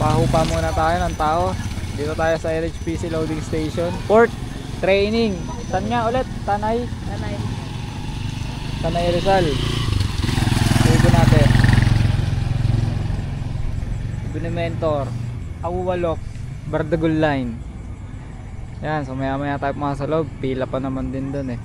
Pahupa muna tayo ng tao. Dito tayo sa LHPC loading station. Port training. Saan nga ulit? Tanay Rizal. Tubo natin. Binimentor, Awalok, Bardagul line. Yan, so maya maya tayo mga sa loob. Pila pa naman din dun eh.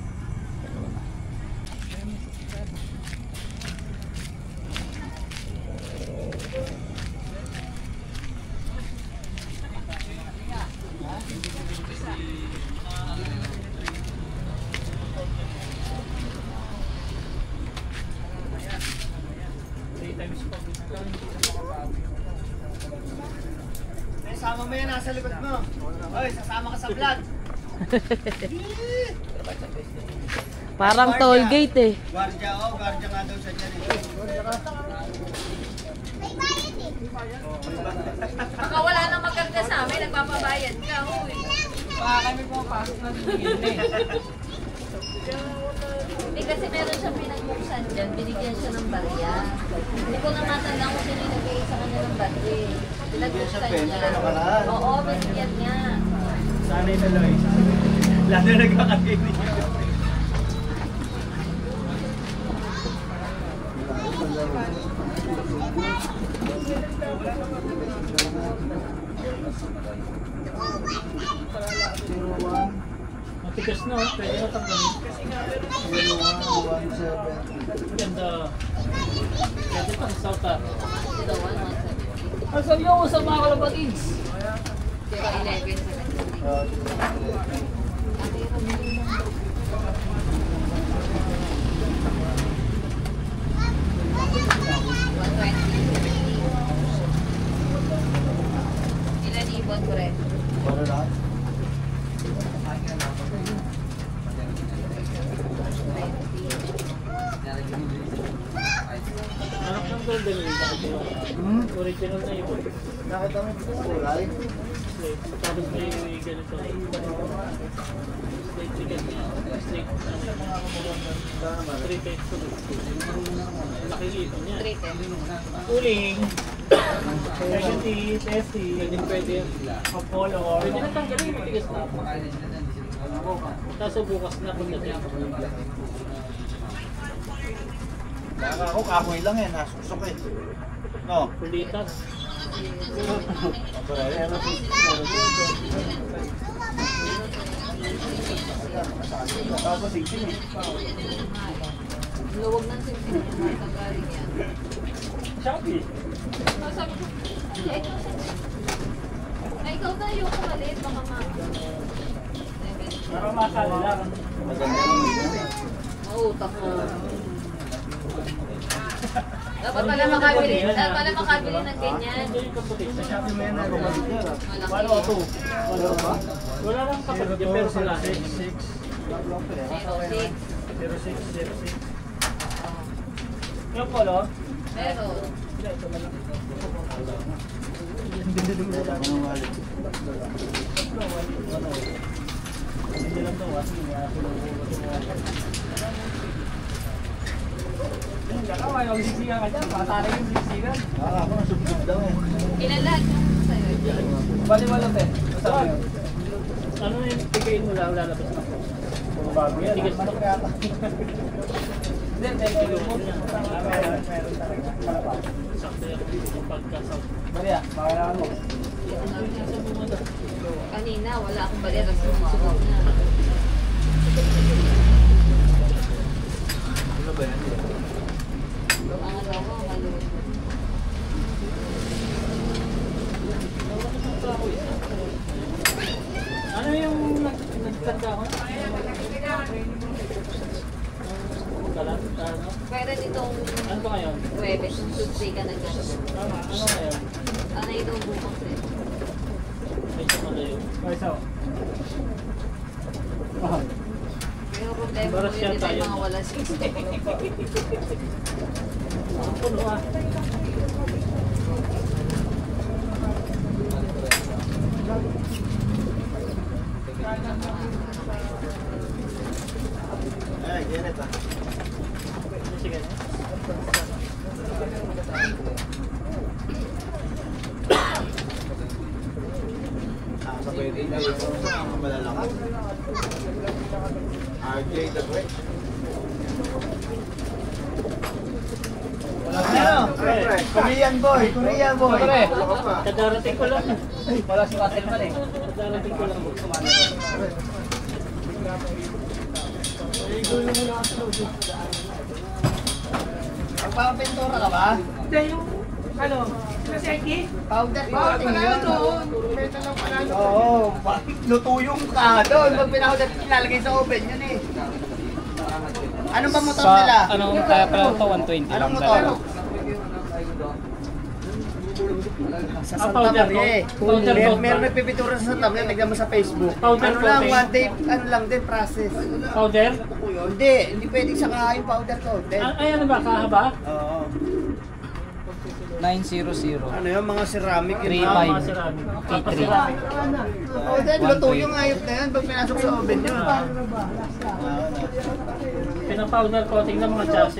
Sama mo yan, nasa likod mo. Oy, sasama ka sa vlog. Parang toll gate eh. Guardia, guardia nga daw siya dyan. Baka wala nang maganda sa amin, nagpapabayad ka. Baka kami pumapasok na din eh. Eh kasi meron siyang pinagbuksan dyan, binigyan siya ng barya. Hindi ko na matandaan kung sino nagay sa kanya ng barya. Pinagbuksan niya. Oo, binigyan niya. Sanay na Loy. Lalo na nagkakakinig. Matigas na, pwede na tanggalin. Ganda. Ganda pang salta. Ang sabi ko sa mga kalapatids. 120. Ilan ibon ko rin? Para lahat? Anak ng golden ring. Original na ibon. Nakita mo yung kulay? Tapos may ganito. Straight chicken. Straight. Straight type to. Laking ipon niya. 310. Cooling. Second testy. Pwede yan. Apollo. Pwede na tanggalin. Matigas na. Kaso bukas na pagdating. Baka ako kahoy lang eh, nasusok eh. No? Pulitas. Tapos itin eh. Luwag ng simple na tanggalin yan. Shopee. Sabi ko, ay ikaw tayo kung maliit, baka Para makakali lang. mautak mo. Dapat pala makabili ng ganyan. Sabi mo yan na rumalik yan ah. Wala o 2. Wala ba? Wala lang kapatid niya pero sila. 6. 06. 06. Yung color? Meron. Hindi lang daw. Kaya magsisiga ka dyan. Pataling yung sisigan. Ako nasubsub daw eh. Ilan lahat yung sa'yo? Bali walang te. Ano yung tigayin mo lang lalabas na? Puro bago yan. Tigas na kaya ata. Hindi, 10 kilo mo. Meron talaga. Sakto yung pagkasal. Maria, pakailangan mo. Kanina, wala akong balera sa sumunod na. Ano ba yan? Ang araw mo, maluwag. Ano yung nagtanda ko? Kalat? Ano? Pero nitong Ano ba ngayon? Huwebes, Tuesday ka nag-ano. Tama. Ano ngayon? Ano itong bukas rin? May isa malayo. May isa. Pero problema Baras mo yan yun, di ba tayo. yung mga wala 6 Ang puno ah. Ay, Janet ah. Sige. Ang malalaki. RJ the Great. Korean boy, Korean boy. Kadarating ko lang. Wala si Castleman eh. Kadarating ko lang. Magpapapintura ka ba? Hindi, yung ano, sila Seki? Powder Bawal coating pala yun. yun doon. Benta lang pala yun. Oo, lutuyong ka doon. Pag pinahudad, ilalagay sa oven yun eh. Anong ba motor nila? Anong kaya pala ito? 120 Anong motor? Sa Santa Maria eh. Meron nagpipitura sa Santa Maria, tignan mo sa Facebook. Powder Ano lang, coating. one day, ano lang din, process. Powder? Hindi pwedeng sakahin powder coating. Ay, ano ba? Kahaba? Oo. 900. Ano yun, mga ceramic yun. 3.5. Mga ceramic. K3. Powder, lutuyong ayop na yun pag pinasok sa oven yun. Pinapowder coating ng mga chassis.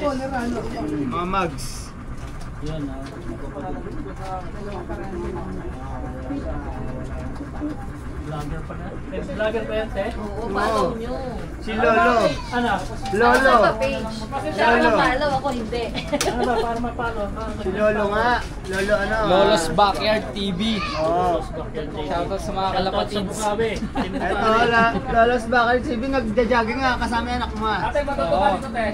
Mga mugs. Yun Vlogger pa na. Vlogger pa yan, te? Oo, follow nyo. Si Lolo. Ano? Lolo. Sa page. Siya ang follow, ako hindi. Ano ba? Para mapalo? Si Lolo nga. Lolo ano? Lolo's Backyard TV. Oo. Shoutout sa mga kalapatids. Ito, Lolo's Backyard TV. Nagja-jogging nga kasama yung anak mo. Ate, matutuwa dito, te.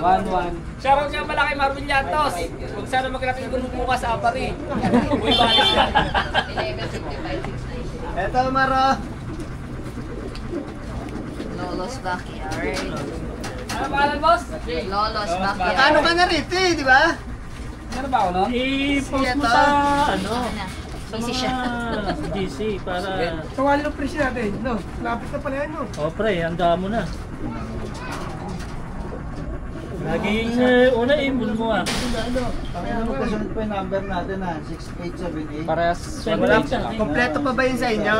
1-1. Shoutout nga pala kay Marvin Llantos. Kung sana magkakapit ko bukas sa Apari. Uy, balik ka. 11:55, 6:90. Ito, Maro. Lolo's Backyard. Ano pangalan, boss? Lolo's Backyard. Ano ka na rito eh, di ba? Ano ba ako, no? I-post mo sa ano? Sa Easy mga siya. GC para... Tawalin ang presyo natin, no? Lapit na pala yan, no? O pre, handa mo na. Laging una ibon mo ah. Magkasunod po yung number natin ha. 6878. Parehas Wala 1 pa. Kompleto pa ba yun sa inyo?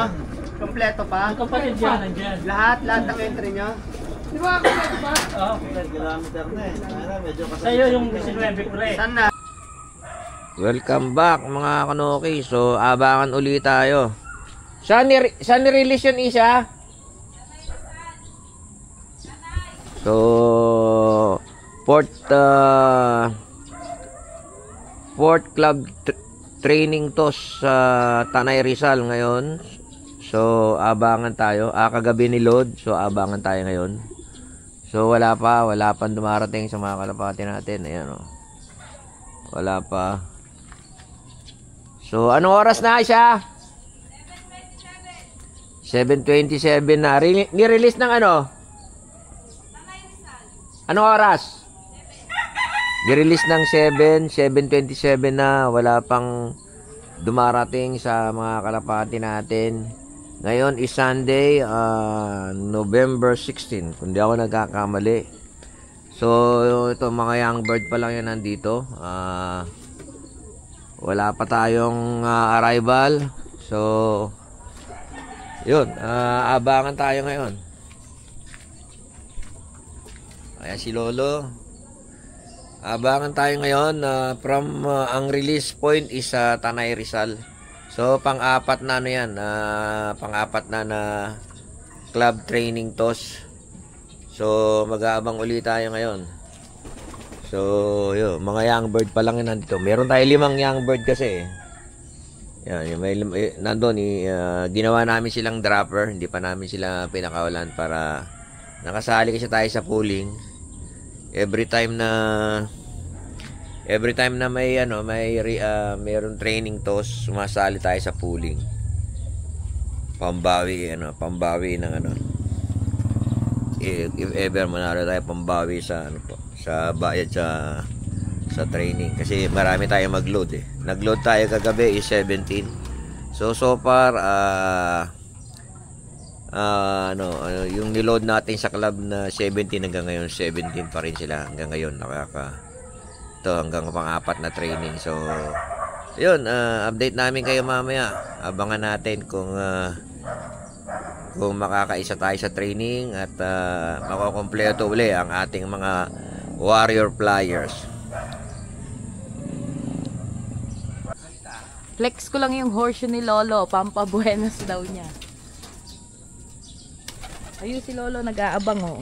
Kompleto pa? Ang kapatid dyan, nandyan. Lahat ng entry nyo? Di ba? Di ba? Oo. Kilometer na eh. Medyo Sa'yo yung 19 pre. Saan na? Welcome back mga kanoki. So, abangan ulit tayo. Saan ni-release yun, Isa? So, Fourth Club Training to sa Tanay Rizal ngayon. So, abangan tayo. Kagabi ni load. So, abangan tayo ngayon. So, wala pang dumarating sa mga kalapati natin. Ayan o. Wala pa. So, anong oras na siya? 7:27 na. Ni-release ng ano? Anong oras? Ni-release ng 7:27 na. Wala pang dumarating sa mga kalapati natin. Ngayon is Sunday, November 16. Kung di ako nagkakamali. So, ito mga young bird pa lang yan nandito. Wala pa tayong arrival. So, yun. Abangan tayo ngayon. Ayan si Lolo. Abangan tayo ngayon. From ang release point is Tanay Rizal. So, pang-apat na ano yan. Pang-apat na club training toss. So, mag-aabang ulit tayo ngayon. So, yun, mga young bird pa lang yun nandito. Meron tayo 5 young bird kasi. Yan, nandun, ginawa namin silang dropper. Hindi pa namin sila pinakawalan para nakasali kasi tayo sa pooling. Every time na may mayroong training toss, sumasali tayo sa pooling. Pambawi ng if ever manalo tayo, pambawi sa sa bayad sa training kasi marami tayong mag-load eh. Nag-load tayo kagabi is 17. So far yung niload natin sa club na 17 hanggang ngayon 17 pa rin sila hanggang ngayon. Hanggang pang-apat na training. So yun, update namin kayo mamaya. Abangan natin kung makakaisa tayo sa training at makukompleto uli ang ating mga warrior flyers. Flex ko lang yung horseshoe ni Lolo. Pampabuenos daw niya. Ayun si Lolo nag-aabang oh.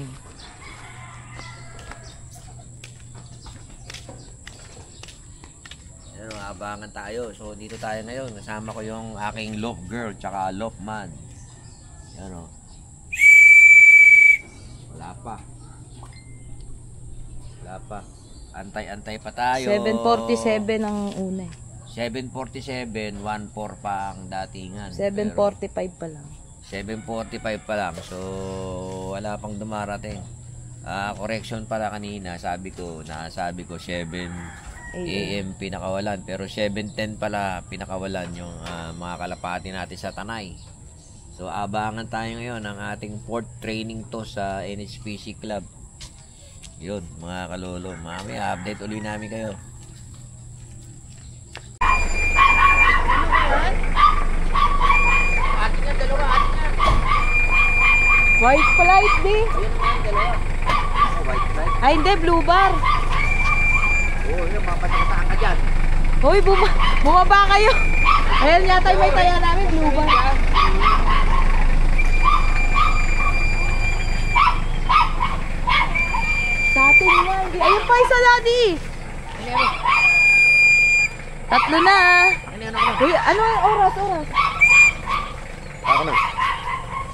Yan, abangan tayo. So dito tayo ngayon. Kasama ko yung aking love girl tsaka love man. Yan o. Wala pa. Wala pa. Antay-antay pa tayo. 7:47 ang una eh. 7:47, 1:04 pa ang datingan. 7:45 pa lang. 7:45 pa lang. So wala pang dumarating. Correction pala kanina, sabi ko 7 AM pinakawalan, pero 7:10 pala pinakawalan yung mga kalapati natin sa Tanay. So abangan tayo ngayon ng ating 4th training to sa NHPC Club. Yun mga kalolo, mamaya update uli namin kayo. White flight di. Ay hindi, blue bar. Oo, yun, mapatakasaan ka dyan. Hoy, bumaba kayo. Ayan yata yung may taya namin, blue bar. Sa atin yan. Ayun pa isa, daddy. Tatlo na. Uy, ano ang oras? Ako na.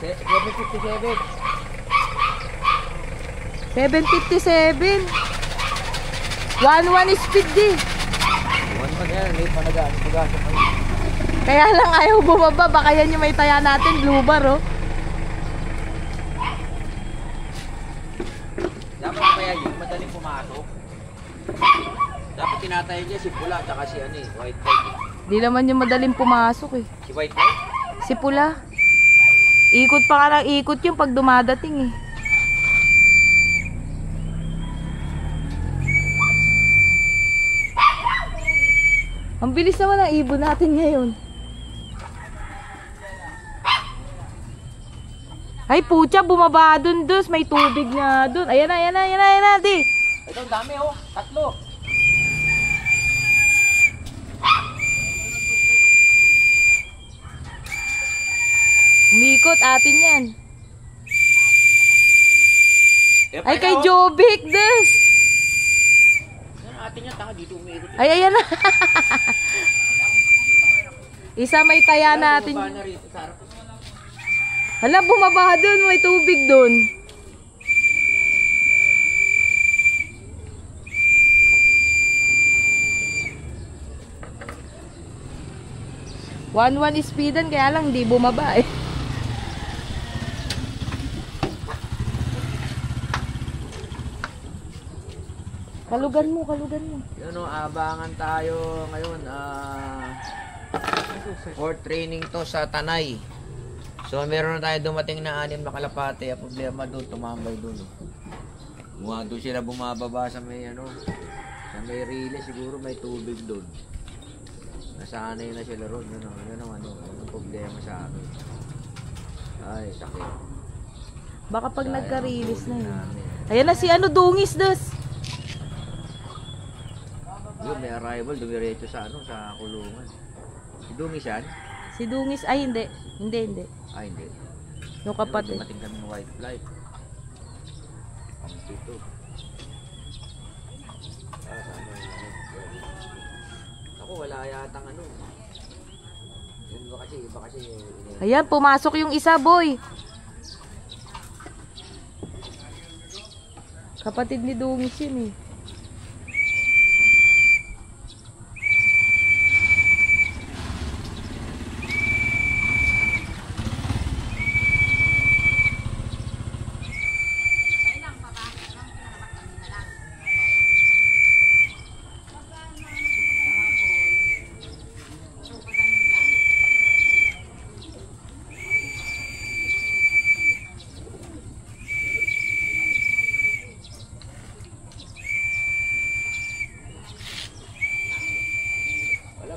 7:57. 1-1 speed di. Kaya lang ayaw bumaba. Baka yan yung may taya natin, blue bar oh. Dapat kaya yung madaling pumasok. Dapat tinatayo niya si Pula at si White Light. Di naman yung madaling pumasok eh. Si White Light? Si Pula. Ikot pa ka ng ikot yung pag dumadating eh. Ang bilis naman ang ibon natin ngayon. Ay putya, bumaba dun dos. May tubig na dun. Ayan na, di. Ito, ang dami oh. 3. Umikot atin yan. Ay kay Jovic des. Atin yan, taka dito umiikot. Ay ayan na. Isa may taya natin. Hala, bumaba dun. May tubig dun. One speedan kaya lang di bumaba eh. Kalugan mo. Yun o, abangan tayo ngayon. For training to sa Tanay. So meron na tayo dumating na 6 na kalapate. Ang problema doon, tumambay doon. Doon sila bumababa sa may sa may relay. Siguro may tubig doon. Nasanay na sila ron. Yun ang problema sa amin. Ay, sakit. Baka pag Sayang nagka-release na ang yun. namin. Ayan na si Dungis des. Yun, may arrival. Dumiretso sa sa kulungan. Si Dungis yan? Si Dungis, ay hindi. Hindi. Ay, hindi. Yung kapatid. Dumating kami ng White Flight. Ang dito. Ako, wala yatang Yun ba kasi, iba kasi. Ayan, pumasok yung isa, boy. Kapatid ni Dungis yun eh.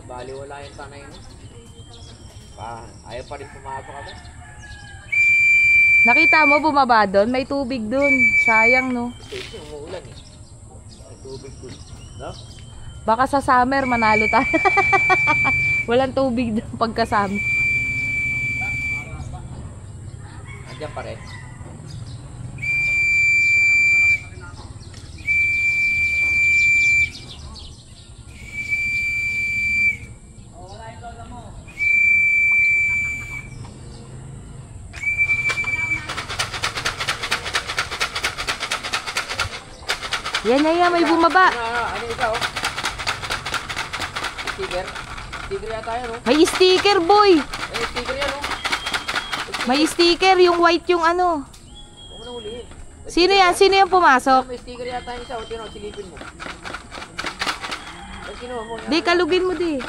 Baliwala yung Tanay mo. Ayaw pa rin pumasok agad. Nakita mo bumaba doon? May tubig doon. Sayang no. Kasi umuulan eh. May tubig doon. No? Baka sa summer manalo tayo. Walang tubig doon pagka summer. Andiyan pa rin. Yan, may bumaba. Ano ito, oh? Sticker. Sticker yata yan, oh. May sticker, boy. Sticker yan, oh. May sticker, yung white yung ano. Huwag mo na hulihin. Sino yan? Sino yung pumasok? May sticker yata yung isa, oh. Tino, silipin mo. Pag kinuha mo, Di, kalugin mo di.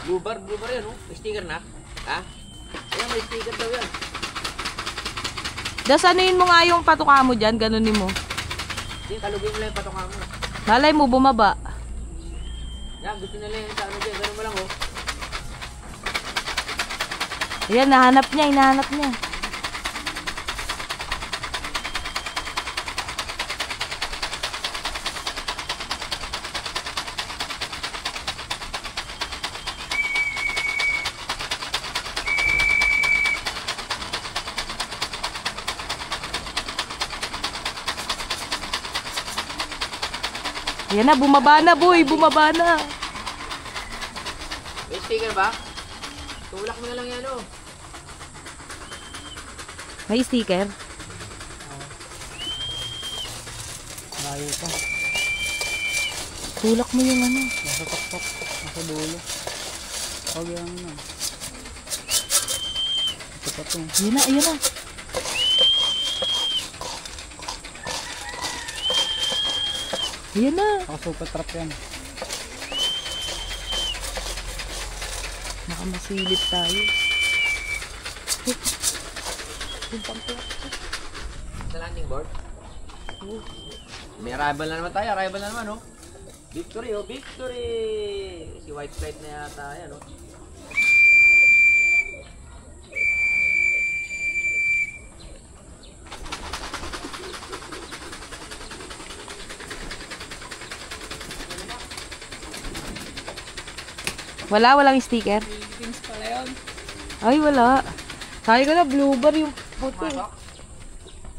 Blue bar yan, oh. May sticker na. Ha? Ayan, may sticker daw yan. Das anuin mo nga yung patuka mo dyan, ganunin mo. Hindi, kalugin mo lang yung patoka mo. Malay mo, bumaba. Yan, gusto nila yung sa ano dyan. Ganun mo lang, oh. Ayan, hinahanap niya. Ayan na, bumaba na, boy. Bumaba na. May sticker ba? Tulak mo na lang yan, oh. May sticker? Layo pa. Tulak mo yung ano. Nasa takpak. Nasa dulo. Huwag yan na. Ito pa ito. Ayan na. Ayan na. Ako super trap yan. Nakamasilip tayo. Sa landing board? May arrival na naman tayo. Arrival na naman, oh. Victory, oh. Victory! Si white flight na yata yan, oh. Walang sticker? Ay, wala. Sabi ko na, blue bar yung puti.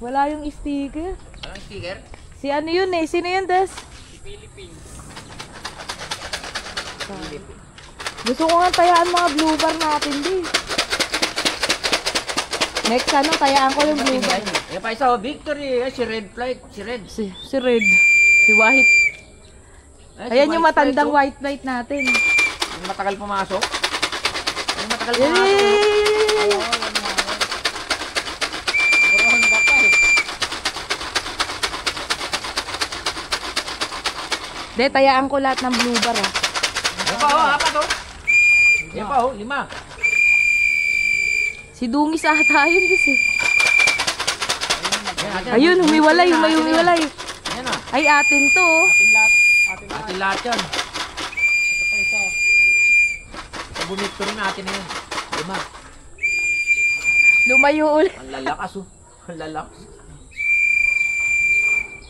Wala yung sticker. Walang sticker? Si ano yun eh? Sino yun, Des? Gusto ko nga tayaan mga blue bar natin, di. Next ano, tayaan ko yung blue bar. Ayan pa isa, oh. Victory! Si red flight. Si red. Si red. Si white. Ayan yung matandang white light natin. Yung matagal pumasok. Yung matagal Yay! pumasok. De, tayaan ko lahat ng blue bar ah. Yan pa, oh. Apat, oh. Yan pa, oh. 5. Si Dungis ata yun, Des eh. Ayun, humiwalay, may humiwalay. Yan, ah. Ay, atin to oh. Atin lahat yan. Ito pa isa. Bumikto rin natin na yan. 5. Lumayo ulit. Ang lalakas, oh. Ang lalakas.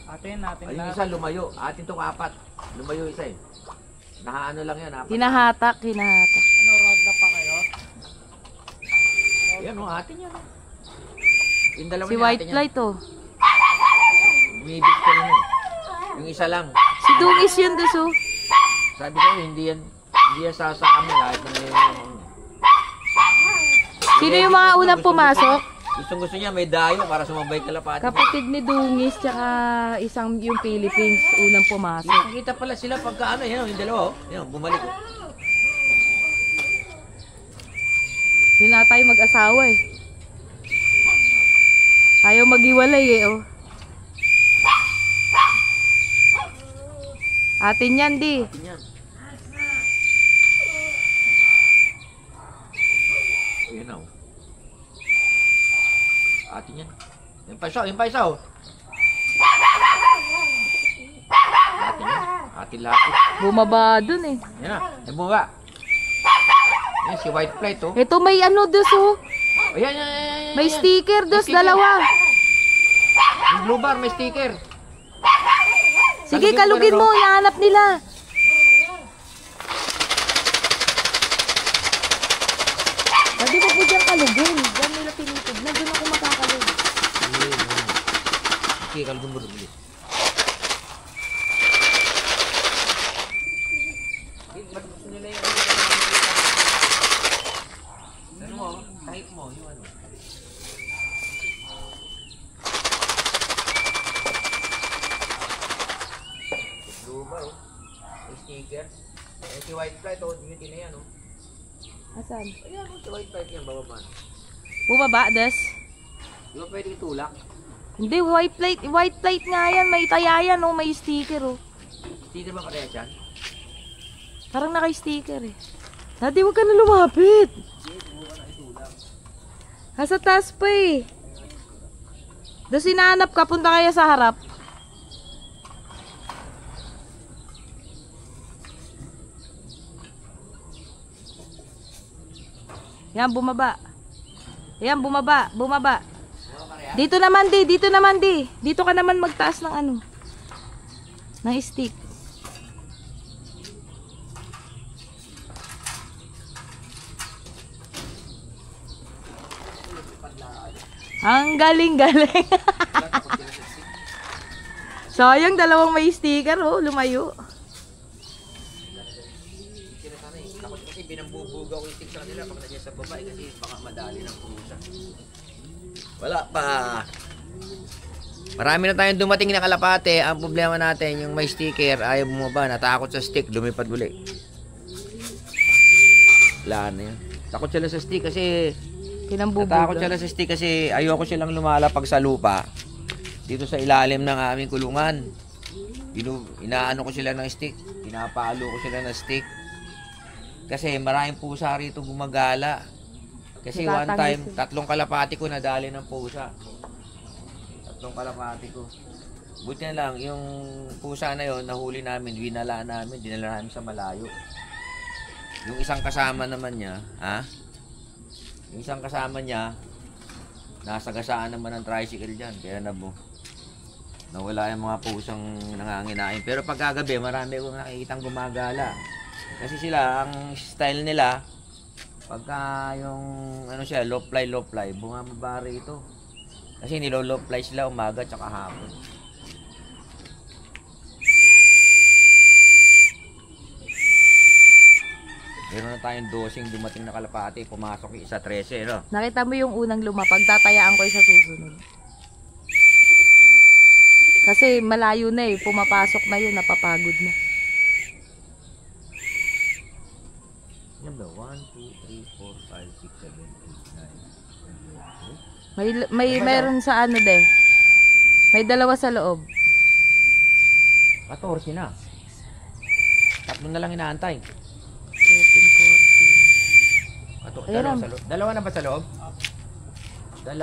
Atin Ayun lahat. isa, lumayo. Atin tong 4. Lumayo isa eh. Nahaano lang yan, 4. Hinahatak. Ano, road na pa kayo? Yan, oh. Atin yan. Yung dalawa Si niya, white atin yan. light oh. Bumibigto rin yun. Yung isa lang. Si Dungis yun, Des oh. Sabi ko, hindi yan sasama kahit na yung... Sino yung mga unang pumasok? Gusto niya may dayo para sumabay kalapati. Kapatid ni Dungis tsaka isang yung Philippines unang pumasok. Nakikita pala sila pagka ano, yan, yung dalawa, oh. Yan, bumalik. Oh. Yun na tayo mag-asawa eh. Ayaw maghiwalay eh oh. Atin yan di. Yan. Ayan na, oh. Atin yan. Yan pa isa, oh. Atin yan. Atin lahat. Bumaba dun eh. Yan na, yan bumaba. Yan, si white flight, oh. Ito may ano dos oh. Ayan, yan. May sticker dos, May sticker. dalawa. Yung blue bar, may sticker. Sige, kalugin mo, hinahanap nila. Pwede mo po dyan kalugin. Diyan nila tinitignan. Doon ako makakalug. Okay, kalugin mo rin. na yung ano mo, type mo, yung ano. Luba, oh. May sticker. Eh, si White Flight, oh, beauty na yan, oh. Asan? Ayan, oh, si White Flight yan, bababa. Bumaba, Des? Di ba pwede itulak? Hindi, white plate nga yan. May taya yan, oh. May sticker, oh. Sticker ba kaya dyan? Parang naka-sticker, eh. Dati, huwag ka na lumapit. Nasa taas pa, eh. Doon sinanap ka, punta kaya sa harap. Yan, bumaba. Yan, bumaba. Bumaba. Dito naman, di. Dito naman, di. Dito ka naman magtaas ng ano. Ng stick. Ang galing-galing. Sayang, dalawang may sticker, oh. Lumayo. Takot kasi binambubuga ko yung stick sa kanila pag nandiyan sa babae kasi baka madali ng pusa. Wala pa. Marami na tayong dumating na kalapate. Ang problema natin, yung may sticker, ayaw bumaba, natakot sa stick, lumipad uli. Wala na yan. Takot sila sa stick kasi natakot sila sa stick kasi ayoko silang lumalapag sa lupa. Dito sa ilalim ng aming kulungan. Inaano ko sila ng stick. Pinapalo ko sila ng stick. Kasi maraming pusa rito gumagala. Kasi one time, 3 kalapati ko nadali ng pusa. 3 kalapati ko. Buti na lang, yung pusa na yon nahuli namin, dinala namin sa malayo. Yung isang kasama naman niya, yung isang kasama niya, nasa gasaan naman ng tricycle dyan. Kaya nawala yung mga pusang nanganginain. Pero pagkagabi, marami akong nakikitang gumagala. Kasi sila, ang style nila, pagka yung low fly, bumababa rito. Kasi nilo-low fly sila umaga tsaka hapon. Meron na tayong dosing dumating na kalapati, pumasok yung isa 13, no? Nakita mo yung unang lumapag, tatayaan ko sa susunod. Kasi malayo na eh, pumapasok na yun, napapagod na. Yan ba? 1, 2, 3, 4, 5, 6, 7, 8, 9. Meron sa ano de. May 2 sa loob. 14 na. 3 na lang inaantay. 13, 14. Dalawa na ba sa loob? 2.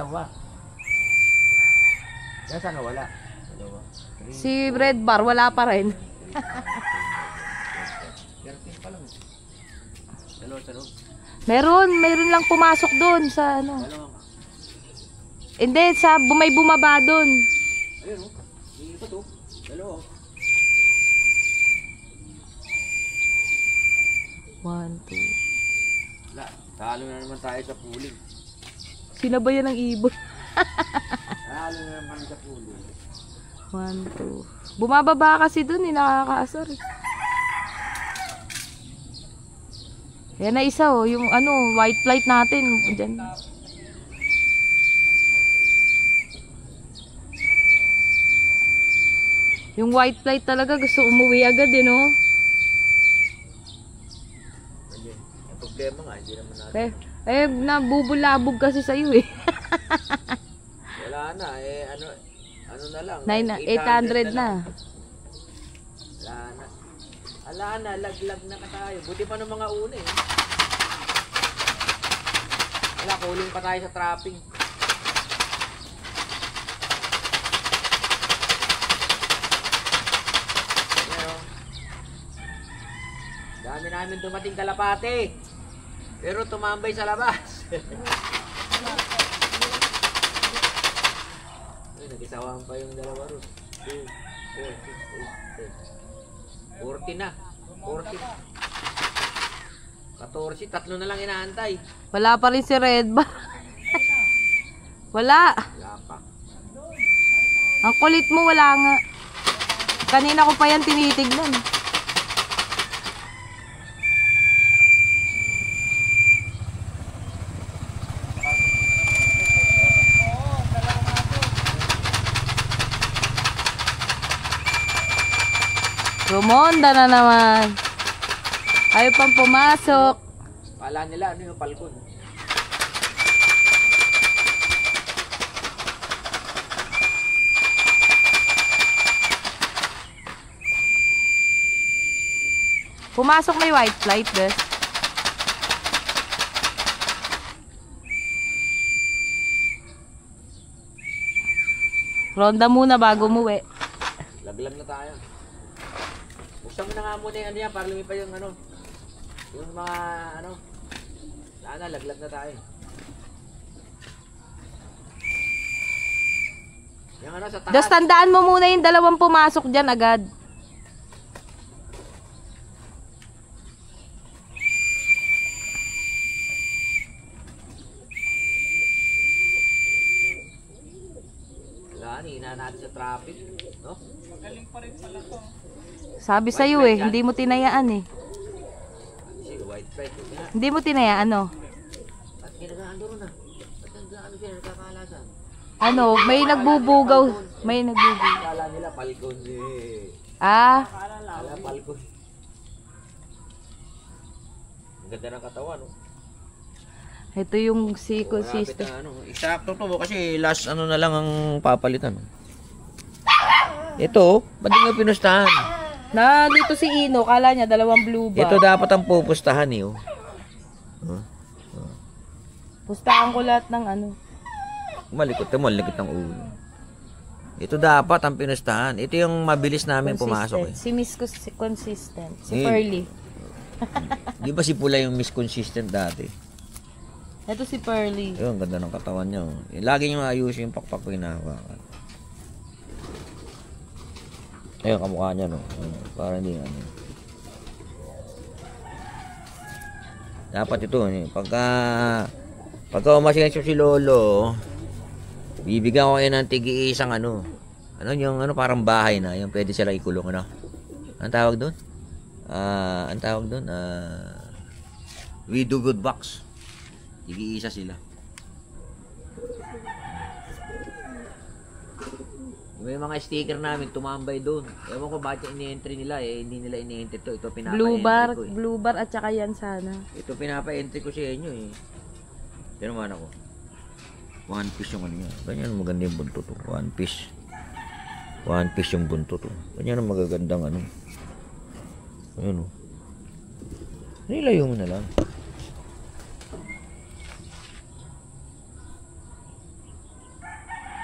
Yan saan wala? 2, 3, Si Red Bar, wala pa rin. 13 pa lang. 2 sa loob. Meron lang pumasok doon sa ano. Hindi, may bumaba doon. Ayun o. Hindi pa to. 2. 1, 2. Wala. Talo na naman tayo sa pooling. Sinabayan ng ibon. Talo na naman sa pooling. 1, 2. Bumababa kasi doon, nakakaasar. Yan na isa oh, yung white flight natin. Diyan. Yung white flight talaga gusto umuwi agad eh, no? Ang problema nga, hindi naman natin. Nabubulabog kasi sa'yo eh. Wala na, ano na lang. 800 na. Wala na, laglag na ka tayo. Buti pa ng mga una eh. Wala, kuling pa tayo sa trapping. Dami namin dumating kalapate. Pero tumambay sa labas. Ay, nag-isawaan pa yung 2 ron. 2, 4, 6, 8, 10. 40 na. 40. 14, 3 na lang inaantay. Wala pa rin si Red Bar. Wala. Wala pa. Ang kulit mo, wala nga. Kanina ko pa yan tinitignan. Bumonda na naman. Ayaw pang pumasok. Pala nila, ano yung palkon? Pumasok may white flight, bes. Ronda muna bago umuwi. Laglag na tayo. Buksan mo na nga muna yung ano yan para lumipad yung ano. Yung mga ano. Sana, laglag na tayo. Yung ano sa taas. Dos, tandaan mo muna yung dalawang pumasok dyan agad. Wala, hina natin sa traffic. No? Sabi sa'yo eh, hindi mo tinayaan eh. Kasi white flight. Hindi mo tinayaan, ano? At ginagaano doon na. At nagano sila, nagkakalaga. Ano, may nagbubugaw. May nagbubugaw. Kala nila palkon eh. Ah, Kala palkon. Ang ganda ng katawan, no? ito yung Malapit consistent. na, ano. Eksakto to kasi last ano na lang ang papalitan. Ito, ba't di nga pinustahan? Na dito si Ino, kala niya dalawang blue bar. Ito dapat ang pupustahan eh. Oh. Pustahan ko lahat ng ano. Malikot ng ulo. Ito dapat ang pinustahan. Ito yung mabilis namin pumasok eh. Si Miss Consistent. Si Eh. Pearly. Di ba si Pula yung misconsistent dati? Ito si Pearly. Yung ganda ng katawan niya. Oh. Lagi niyo maayusin yung pakpak ko hinahawakan. Ayun, kamukha niya, no? Para hindi, ano. Dapat ito, eh. Pagka umasenso si Lolo, bibigyan ko kayo ng tigi-isang, ano. Ano yung, ano, parang bahay na. Yung pwede sila ikulong, ano. Anong tawag doon? We do good box. Tigi-isa sila. May mga sticker namin tumambay doon. Ewan ko bakit ini-entry nila eh. Hindi nila ini-entry to. Ito pinapa-entry ko eh. Blue bar at saka yan sana. Ito pinapa-entry ko sa inyo eh. Ito naman ako. One piece yung ano niya. Ganyan maganda yung buntot to. One piece. One piece yung buntot to. Ganyan ang magagandang ano. Ayun o. Nilayo mo na lang.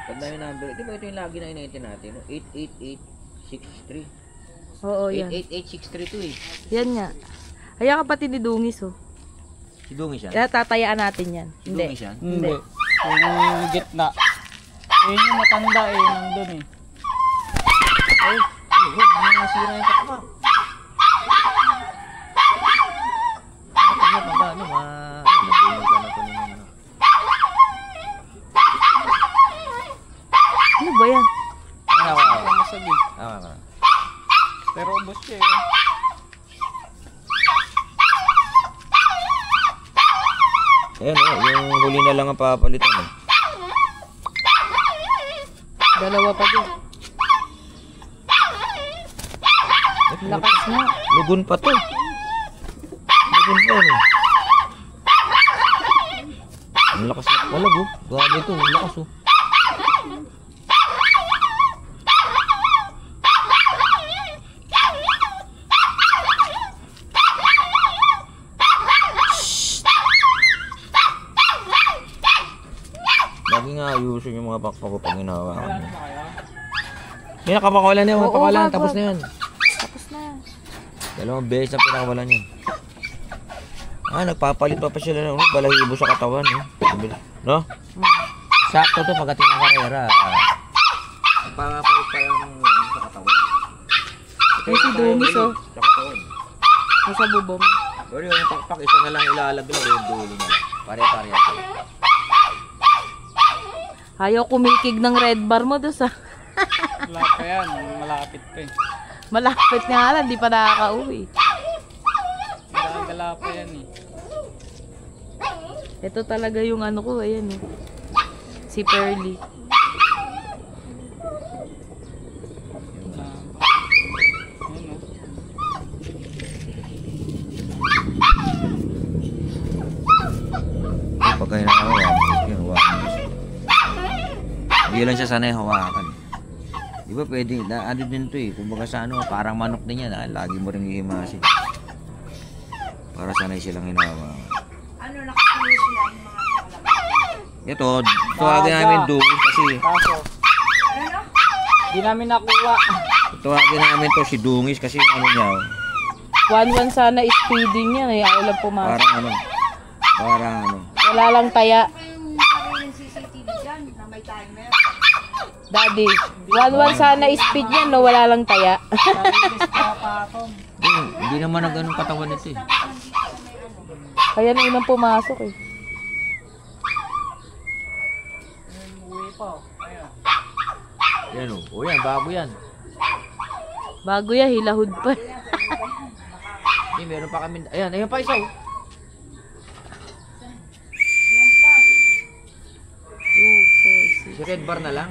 Tanda yung number. Di ba ito yung lagi na in-enter natin? No? 88863. Oo, yan. 88863 to eh. Yan nga. Ayan kapatid ni Dungis, oh. Si Dungis yan? Kaya tatayaan natin yan. Si Dungis yan? Hindi. Yung gitna. Yun yung matanda eh, nandun eh. Ay, nasira yung pakpak. Ano ba? Nabunod ka na ito naman. Ano ba yan? Awa. Masabi. Awa. Pero ubos siya eh. Ayan o, yung huli na lang ang papalitan eh. Dalawa pa din. Lakas na. Lugon pa to. Lugon pa ano. Ang lakas na walag oh. Grabe ito, ang lakas oh. Lagi nga ayusin yung mga pakpak ko pag hinahawakan mo. May nakapakawalan na yung mga pakawalan. wag, Tapos wag. na yan. Tapos na. Dalawang beses ang pinakawalan yan. Nagpapalit pa sila ng balahibo sa katawan. No? Sakto to pagdating ng karera. Nagpapalit pa lang sa katawan. Ay, si Dungis, oh. Sa katawan. Nasa bubong. Pero yung pakpak, isa na lang ilalaglag yung dulo na lang. Pare-pare ako. Ayaw kumikig ng red bar mo dos, ah. Wala pa yan. Malapit pa eh. Malapit nga lang, di pa nakaka-uwi. Gala pa yan eh. Ito talaga yung ano ko, ayan eh. Si Pearly. Ayun oh. pag hinahawakan, yun, hawakan. Hindi lang siya sanay hawakan. Di ba pwede, ano din to eh, kumbaga sa ano, parang manok din yan, lagi mo rin ihimasin. Para sanay silang hinahawakan. Ano, nakapili sila yung mga kalabas? Ito, tawagin namin dungis kasi. Kaso, di namin nakuha. Tawagin namin to si dungis kasi yung ano niya. 1-1 sana is feeding yan eh. Ayaw lang pumasok. Parang ano. Parang ano. Wala lang taya. Yung CCTV dyan na may timer. Daddy, 1-1 sana is feed yan no. Wala lang taya. Hindi naman ang ganun katawan nito eh. Kaya na unang pumasok eh. Uwi pa. Ayan. Yan o. O yan, bago yan. Bago yan, hilahod pa. Hindi, meron pa kami. Ayan, ayan pa isa o. 2, 4, 6. Si red bar na lang.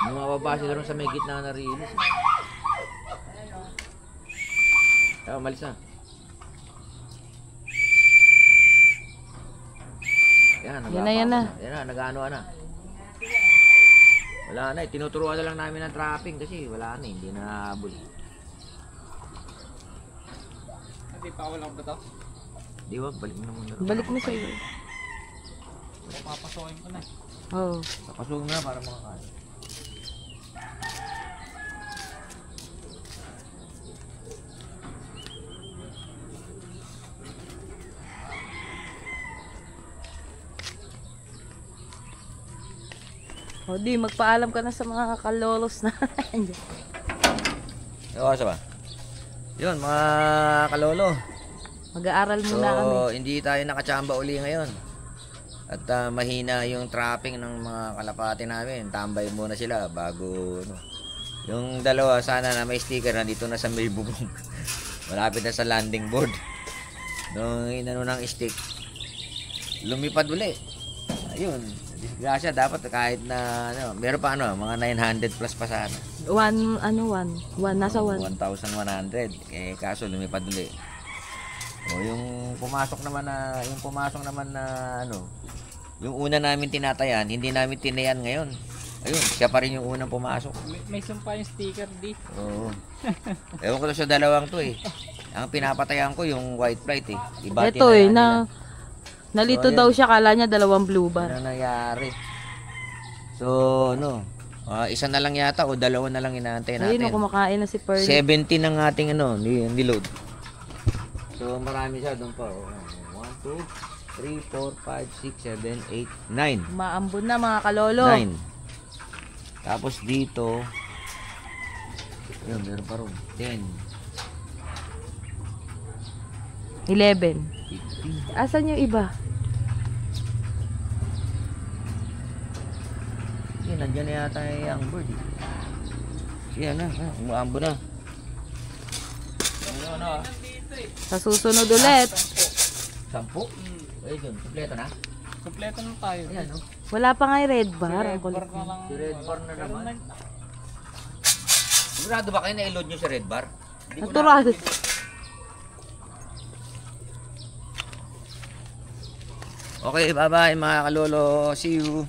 Yung mababa sila rin sa may gitna na release. Ay, umalis na. Yan, Yan na. Yan na, nag-ano na. Wala na, tinuturuan na lang namin ng trapping kasi wala na, hindi na nahabol. Hindi pa walang ba to? Di ba, balik mo na muna. Balik mo sa iyo. Papasokin ko na. Oh. Papasok mo na para makakain. O di, magpaalam ka na sa mga kalolos na. Ewan ba? Yun, mga kalolo. Mag-aaral muna kami. So, hindi tayo nakachamba uli ngayon. At mahina yung trapping ng mga kalapati namin. Tambay muna sila bago ano. Yung dalawa sana na may sticker nandito na sa may bubong. Malapit na sa landing board. Nung inano ng stick, lumipad uli. Ayun, disgrasya dapat kahit na ano, meron pa ano, mga 900 plus pa sana. 1, nasa 1. 1,100. Eh kaso lumipad uli. O yung pumasok naman na ano, yung una namin tinatayan, hindi namin tinayan ngayon. Ayun, siya pa rin yung unang pumasok. May sumpa yung sticker di. Oo. Ewan ko to sa dalawang to eh. Ang pinapatayan ko yung white flight eh. Iba Ito eh, tinayan nila. nalito So, daw siya, kala niya 2 blue bar. Ano nangyari? So, ano, isa na lang yata o 2 na lang inaantay natin. Ayun, kumakain na si Pearl. 70 ng ating ano, niload. So, marami siya doon pa. 1, 2, 3, 4, 5, 6, 7, 8, 9. Maambon na mga kalolo. 9. Tapos dito, yun, meron pa rin. 10, 11. 15. Asan yung iba? Yan, nandiyan na yata yung bird. Yan na, umaambo na. Ano, Sa susunod ulit. 10? Ayun yun, kompleto na. Kompleto na tayo. Ayan, no? Wala pa nga yung red bar. Red Ang bar kulit na mo. lang. Si red bar na naman. Sigurado ba kayo na-load nyo si red bar? Natural. Okay, bye-bye mga kalolo. See you.